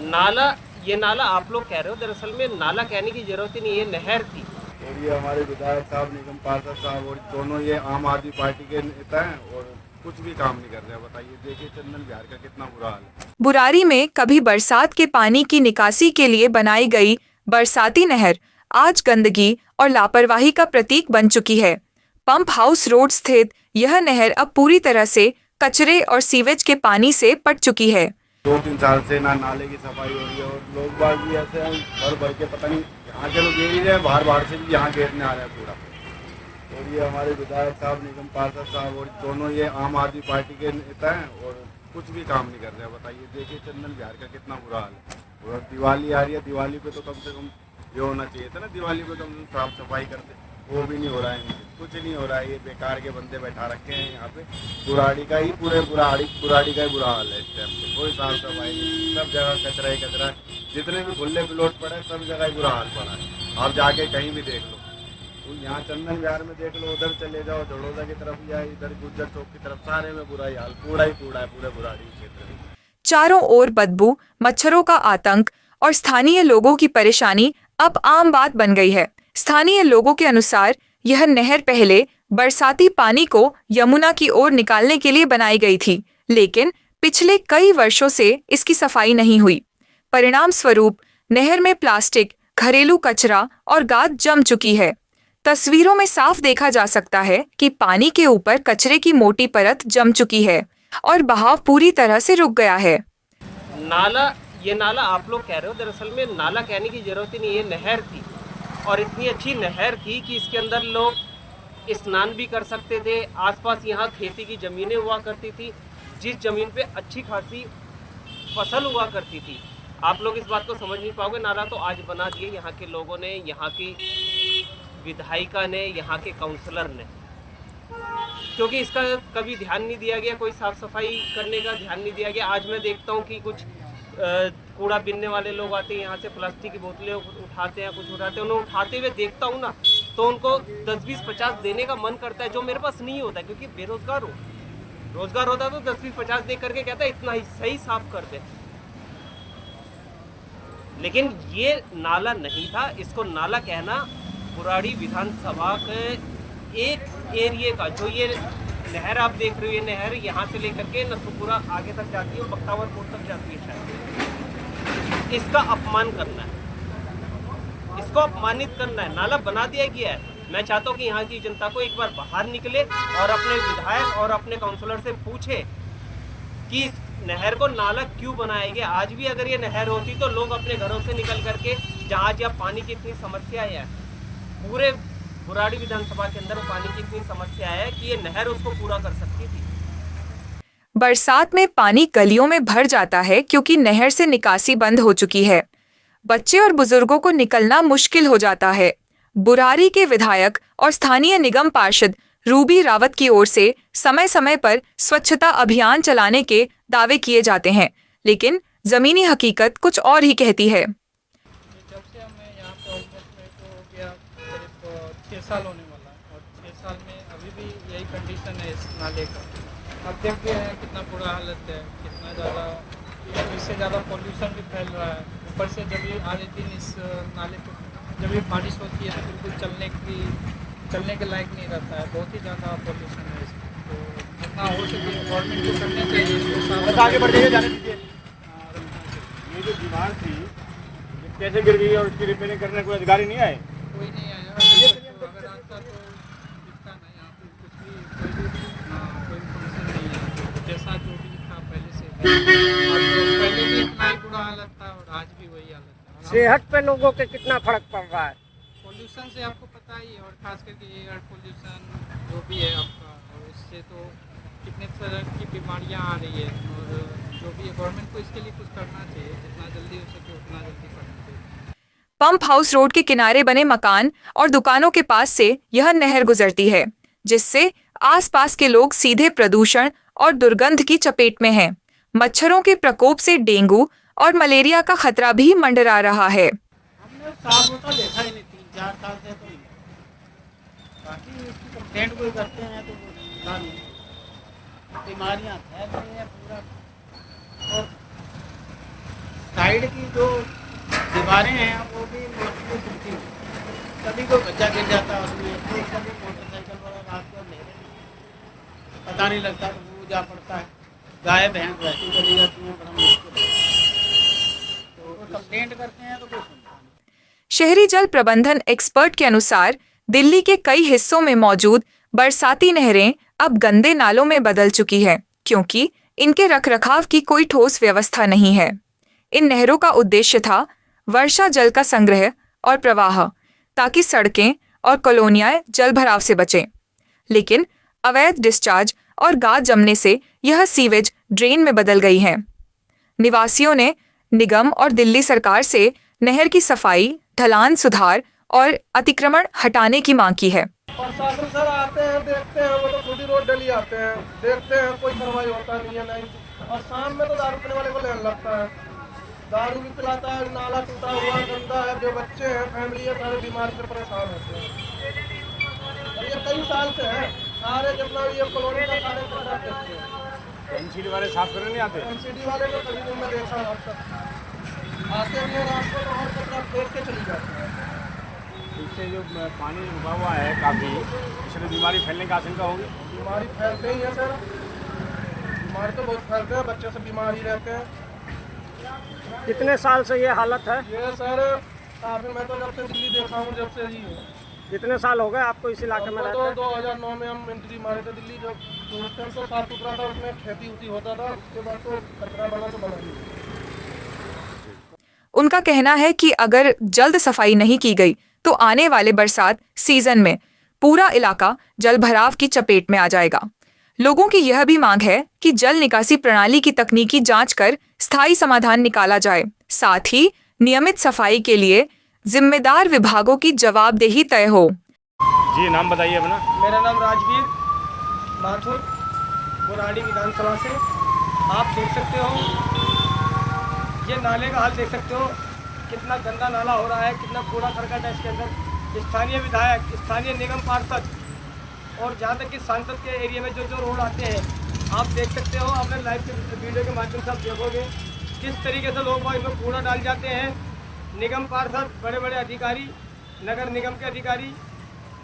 नाला, ये नाला आप लोग कह रहे हो, दरअसल में नाला कहने की जरूरत ही नहीं, ये नहर थी। और ये हमारे विधायक साहब, निगम पार्षद साहब और दोनों ये आम आदमी पार्टी के नेता हैं और कुछ भी काम नहीं कर रहे हैं। बताइए, देखिए चंदन बिहार का कितना बुरा हाल है। बुरारी में कभी बरसात के पानी की निकासी के लिए बनाई गई बरसाती नहर आज गंदगी और लापरवाही का प्रतीक बन चुकी है। पंप हाउस रोड स्थित यह नहर अब पूरी तरह से कचरे और सीवेज के पानी से पट चुकी है। 2-3 साल से ना नाले की सफाई हो रही है और लोग बाग भी ऐसे हैं भर भर के, पता नहीं यहाँ के लोग गिर रहे हैं, बाहर से भी यहाँ गिरने आ रहे हैं पूरा। और ये हमारे विधायक साहब, निगम पार्षद साहब और दोनों ये आम आदमी पार्टी के नेता हैं और कुछ भी काम नहीं कर रहे हैं। बताइए, देखिए चंदन बिहार का कितना बुरा हाल है। और दिवाली आ रही है, दिवाली पे तो कम से कम ये होना चाहिए था ना, दिवाली पे कम से कम साफ सफाई करते, वो भी नहीं हो रहा है, कुछ नहीं हो रहा है। ये बेकार के बंदे बैठा रखे हैं यहाँ पे। बुराड़ी का ही बुराड़ी का ही बुरा हाल है इस टाइम पे। कोई साफ सफाई नहीं, सब जगह कचरा ही कचरा है। जितने भी खुले प्लॉट पड़े सब जगह ही बुरा हाल पड़ा है। आप जाके कहीं भी देख लो, तो यहाँ चंदन बिहार में देख लो, उधर चले जाओ झड़ौदा की तरफ या इधर गुज्जर चौक की तरफ, सारे में बुरा ही हाल, कूड़ा ही कूड़ा है पूरे बुराड़ी क्षेत्र में। चारों ओर बदबू, मच्छरों का आतंक और स्थानीय लोगों की परेशानी अब आम बात बन गई है। स्थानीय लोगों के अनुसार यह नहर पहले बरसाती पानी को यमुना की ओर निकालने के लिए बनाई गई थी, लेकिन पिछले कई वर्षों से इसकी सफाई नहीं हुई। परिणाम स्वरूप नहर में प्लास्टिक, घरेलू कचरा और गाद जम चुकी है। तस्वीरों में साफ देखा जा सकता है कि पानी के ऊपर कचरे की मोटी परत जम चुकी है और बहाव पूरी तरह से रुक गया है। नाला, ये नाला आप लोग कह रहे हो, दरअसल में नाला कहने की जरूरत ही नहीं, ये नहर थी। और इतनी अच्छी नहर थी कि इसके अंदर लोग स्नान भी कर सकते थे। आसपास यहाँ खेती की ज़मीनें हुआ करती थी, जिस ज़मीन पे अच्छी खासी फसल हुआ करती थी। आप लोग इस बात को समझ नहीं पाओगे। नाला तो आज बना दिए यहाँ के लोगों ने, यहाँ की विधायिका ने, यहाँ के काउंसलर ने, क्योंकि इसका कभी ध्यान नहीं दिया गया, कोई साफ सफाई करने का ध्यान नहीं दिया गया। आज मैं देखता हूँ कि कुछ कूड़ा बीनने वाले लोग आते हैं, यहाँ से प्लास्टिक की बोतलें उठाते हैं, कुछ उठाते हैं, उन्हें उठाते हुए देखता हूँ ना, तो उनको 10, 20, 50 देने का मन करता है, जो मेरे पास नहीं होता है, क्योंकि बेरोजगार हो। रोजगार होता तो 10, 20, 50 दे करके कहता है इतना ही सही साफ कर दे। लेकिन ये नाला नहीं था। इसको नाला कहना बुराड़ी विधानसभा के एक एरिए का, जो ये नहर आप देख रहे हो, ये नहर यहाँ से लेकर के नथुपुरा आगे तक जाती है, बख्तावरपुर तक जाती है शायद। इसका अपमान करना है, इसको अपमानित करना है। नाला बना दिया गया है। मैं चाहता हूँ कि यहाँ की जनता को एक बार बाहर निकले और अपने विधायक और अपने काउंसलर से पूछे कि इस नहर को नाला क्यों बनाया गया। आज भी अगर ये नहर होती तो लोग अपने घरों से निकल करके, जहाँ जहाँ पानी की इतनी समस्या है, पूरे बुराड़ी विधानसभा के अंदर पानी की इतनी समस्या है कि ये नहर उसको पूरा कर सकती थी। बरसात में पानी गलियों में भर जाता है क्योंकि नहर से निकासी बंद हो चुकी है। बच्चे और बुजुर्गों को निकलना मुश्किल हो जाता है। बुरारी के विधायक और स्थानीय निगम पार्षद रूबी रावत की ओर से समय समय पर स्वच्छता अभियान चलाने के दावे किए जाते हैं, लेकिन जमीनी हकीकत कुछ और ही कहती है। जब से हमें यहाँ पे ऑलमोस्ट मेरे को हो गया करीब 6 साल होने वाला है, और 6 साल में अभी भी यही कंडीशन है इस नाले का। अब देखते हैं कितना बुरा हालत है, कितना ज़्यादा, इससे ज़्यादा पॉल्यूशन भी फैल रहा है। ऊपर से जब ये आधे दिन इस नाले पर जब ये बारिश होती है तो बिल्कुल चलने के लायक नहीं रहता है। बहुत ही ज़्यादा पॉल्यूशन है इसमें। तो जितना हो सके गवर्नमेंट को करना चाहिए इसको आगे बढ़ जाइए, जाने दीजिए। ये जो दीवार थी कैसे गिर गई और उसकी रिपेयरिंग करने कोई अधिकारी नहीं आए? कोई नहीं आया। अगर आता तो दिखता नहीं, यहाँ पे कुछ भी कोई फंक्शन नहीं है। जैसा जो भी था पहले से, पहले भी इतना ही बुरा हालत था और आज भी वही हालत है। सेहत पे लोगों के कितना फर्क पड़ रहा है? पोल्यूशन से आपको पता ही है, और खास करके ये एयर पोल्यूशन जो भी है आपका, और इससे तो कितने तरह की बीमारियाँ आ रही है। और जो भी है गवर्नमेंट को इसके लिए कुछ करना चाहिए, जितना जल्दी हो सके उतना जल्दी करना चाहिए। पंप हाउस रोड के किनारे बने मकान और दुकानों के पास से यह नहर गुजरती है, जिससे आसपास के लोग सीधे प्रदूषण और दुर्गंध की चपेट में हैं। मच्छरों के प्रकोप से डेंगू और मलेरिया का खतरा भी मंडरा रहा है। हमने साफ होता देखा ही नहीं 3-4 साल से, तो बाकी उसकी कंप्लेंट कोई करते हैं तो वो पता नहीं, बीमारियाँ फैल रही हैं पूरा। और साइड की जो दीवारें हैं वो भी माटी में टूटी हुई हैं। कभी कोई बच्चा गिर जाता है उसमें, तो कभी मोटरसाइकिल वाला रात को अंधेरे में पता नहीं लगता तो वो जा पड़ता है। गाय भैंस वैसी चली जाती हैं, बड़ा मुश्किल है। तो कंप्लेंट करते हैं तो कोई सुनता नहीं। शहरी जल प्रबंधन एक्सपर्ट के अनुसार दिल्ली के कई हिस्सों में मौजूद बरसाती नहरें अब गंदे नालों में बदल चुकी है, क्योंकि इनके रखरखाव की कोई ठोस व्यवस्था नहीं है। इन नहरों का उद्देश्य था वर्षा जल का संग्रह और प्रवाह, ताकि सड़कें और कॉलोनियां जलभराव से बचें। लेकिन अवैध डिस्चार्ज और गाद जमने से यह सीवेज ड्रेन में बदल गई हैं। निवासियों ने निगम और दिल्ली सरकार से नहर की सफाई, ढलान सुधार और अतिक्रमण हटाने की मांग की है। प्रशासन सर आते हैं, देखते हैं, वो तो खुद ही रोड डली आते हैं, देखते हैं, कोई कार्रवाई होता नहीं है नहीं। और शाम में तो दारू पीने वाले को लेने लगता है, दारू भी पिलाता है, नाला टूटा हुआ गंदा है, जो बच्चे हैं फैमिली है सारे बीमारी से परेशान होते हैं। और ये कई साल से है, सारे जितना भी ये कॉलोनी का सारे खतरा देखते हैं। एमसीडी वाले साफ करने नहीं आते। एमसीडी वाले को कभी नहीं मैं देखा हूँ अब तक, आते हैं रात को और कचरा फेंक के चली जाते हैं। इससे जो पानी उगा हुआ है काफ़ी, इसमें बीमारी फैलने की आशंका होगी। बीमारी फैलते ही है सर, बीमारी तो बहुत फैलते हैं, बच्चे से बीमार ही रहते हैं। कितने साल से ये हालत है? ये सर काफी, मैं तो जब से दिल्ली देखा हूँ, जब से ही हूँ। कितने साल हो गए आपको इस इलाके में तो रहते? 2009 में हम एंट्री मारे थे दिल्ली, जब उस टाइम तो साफ सुथरा था, उसमें खेती उती होता था, उसके बाद तो कचरा बना तो बना ही। उनका कहना है कि अगर जल्द सफाई नहीं की गई तो आने वाले बरसात सीजन में पूरा इलाका जलभराव की चपेट में आ जाएगा। लोगों की यह भी मांग है कि जल निकासी प्रणाली की तकनीकी जांच कर स्थायी समाधान निकाला जाए। साथ ही नियमित सफाई के लिए जिम्मेदार विभागों की जवाबदेही तय हो। जी, नाम बताइए अपना। मेरा नाम राजवीर माथुर, बुराड़ी विधानसभा से। आप देख सकते हो, ये नाले का हाल देख सकते हो, कितना गंदा नाला हो रहा है, कितना कूड़ा करकट है इसके अंदर। स्थानीय विधायक, स्थानीय निगम पार्षद और जहाँ तक कि सांसद के एरिया में जो जो रोड आते हैं, आप देख सकते हो, अपने लाइव के वीडियो के माध्यम से आप देखोगे किस तरीके से लोग वहाँ इसमें कूड़ा डाल जाते हैं। निगम पार्षद, बड़े बड़े अधिकारी, नगर निगम के अधिकारी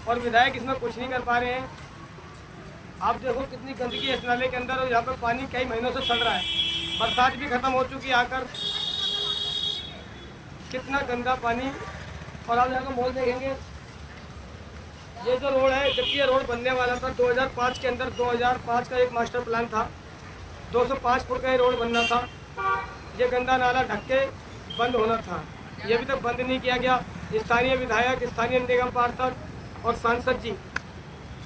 और विधायक इसमें कुछ नहीं कर पा रहे हैं। आप देखो कितनी गंदगी है इस नाले के अंदर, और यहाँ पर पानी कई महीनों से चल रहा है। बरसात भी खत्म हो चुकी है आकर, कितना गंदा पानी। और आप यहाँ का मॉल देखेंगे, ये जो रोड है, जबकि ये रोड बनने वाला था 2005 के अंदर, 2005 का एक मास्टर प्लान था, 205 फुट का ये रोड बनना था। ये गंदा नाला ढक के बंद होना था, ये अभी तक बंद नहीं किया गया। स्थानीय विधायक, स्थानीय निगम पार्षद और सांसद जी,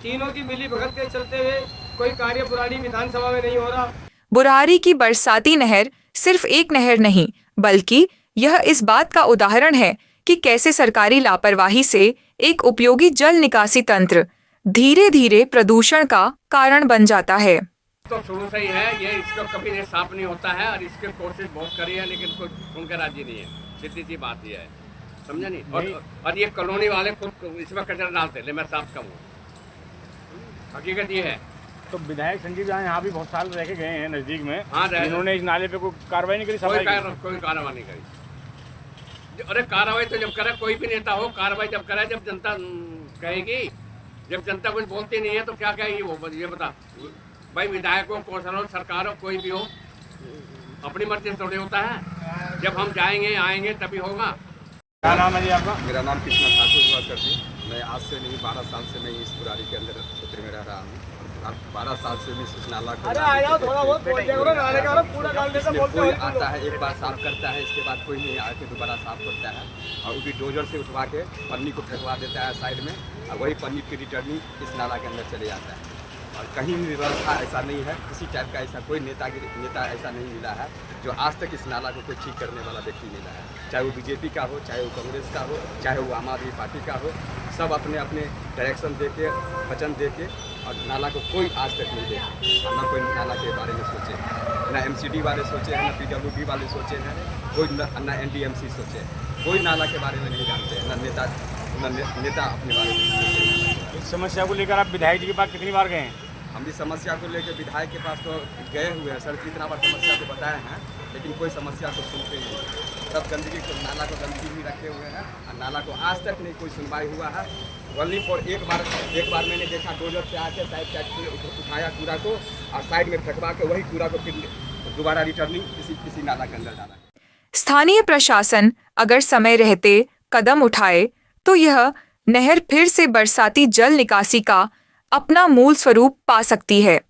तीनों की मिली भगत के चलते हुए कोई कार्य बुराड़ी विधानसभा में नहीं हो रहा। बुराड़ी की बरसाती नहर सिर्फ एक नहर नहीं, बल्कि यह इस बात का उदाहरण है कि कैसे सरकारी लापरवाही से एक उपयोगी जल निकासी तंत्र धीरे धीरे प्रदूषण का कारण बन जाता है। तो शुरू से ही है ये, इसका कभी नहीं साफ नहीं होता है, और इसके कोशिश बहुत करी है, लेकिन कोई सुनकर राजी नहीं है। सीधी सी बात ये है, समझा नहीं। और ये कॉलोनी वाले खुद इसमें कचरा डालते, ले मैं साफ कहूँ, हकीकत ये है। तो विधायक संजीव जहाँ यहाँ भी बहुत साल रह के गए हैं नज़दीक में, हाँ, इन्होंने इस नाले पे कोई कार्रवाई नहीं करी? कोई कार्रवाई नहीं करी। अरे कार्रवाई तो जब करे कोई भी नेता हो, कार्रवाई जब करे जब जनता कहेगी। जब जनता कुछ बोलती नहीं है तो क्या कहेगी वो, ये बता भाई। विधायक हो, कौशल हो, सरकार हो, कोई भी हो, अपनी मर्जी से थोड़ी होता है। जब हम जाएंगे आएंगे तभी होगा। क्या नाम है जी आपका? मेरा नाम कृष्णा ठाकुर हुआ करती। मैं आज से नहीं 12 साल से मैं इस बुराड़ी के अंदर क्षेत्र में रह रहा हूँ। 12 साल से भी इस नाला को थोड़ा बहुत बोल दिया, नाले का पूरा डाल देता, बोलते कोई हो। आता है, एक बार साफ करता है, इसके बाद कोई नहीं आके दोबारा साफ करता है, और वो भी डोजर से उठवा के पन्नी को फेंकवा देता है साइड में, और वही पन्नी की रिटर्निंग इस नाला के अंदर चले जाता है। और कहीं भी व्यवस्था ऐसा नहीं है, किसी टाइप का ऐसा कोई नेता ऐसा नहीं मिला है जो आज तक इस नाला को कोई ठीक करने वाला व्यक्ति मिला है। चाहे वो बीजेपी का हो, चाहे वो कांग्रेस का हो, चाहे वो आम आदमी पार्टी का हो, सब अपने अपने डायरेक्शन दे के, वचन दे के, और नाला को कोई आज तक नहीं देखे। ना कोई नाला के बारे में सोचे, ना एमसीडी वाले सोचे हैं, ना पीडब्ल्यूडी वाले सोचे हैं, कोई ना एनडीएमसी सोचे, कोई नाला के बारे में नहीं जानते हैं, ना नेता अपने बारे में सोचे। इस समस्या को लेकर आप विधायक जी के पास कितनी बार गए हैं? हम इस समस्या को लेकर विधायक के पास तो गए हुए हैं सर, कितना बार समस्या को बताए हैं, लेकिन कोई समस्या को सुनते नहीं। सब गंदगी को, नाला को गंदगी भी रखे हुए हैं और नाला को आज तक नहीं कोई सुनवाई हुआ है। ओनली फॉर एक बार मैंने देखा डोजर से आके साइड से उठाया कूड़ा को और साइड में फेंकवा के वही कूड़ा को फिर दोबारा रिटर्निंग इसी नाला के अंदर डाला। स्थानीय प्रशासन अगर समय रहते कदम उठाए तो यह नहर फिर से बरसाती जल निकासी का अपना मूल स्वरूप पा सकती है।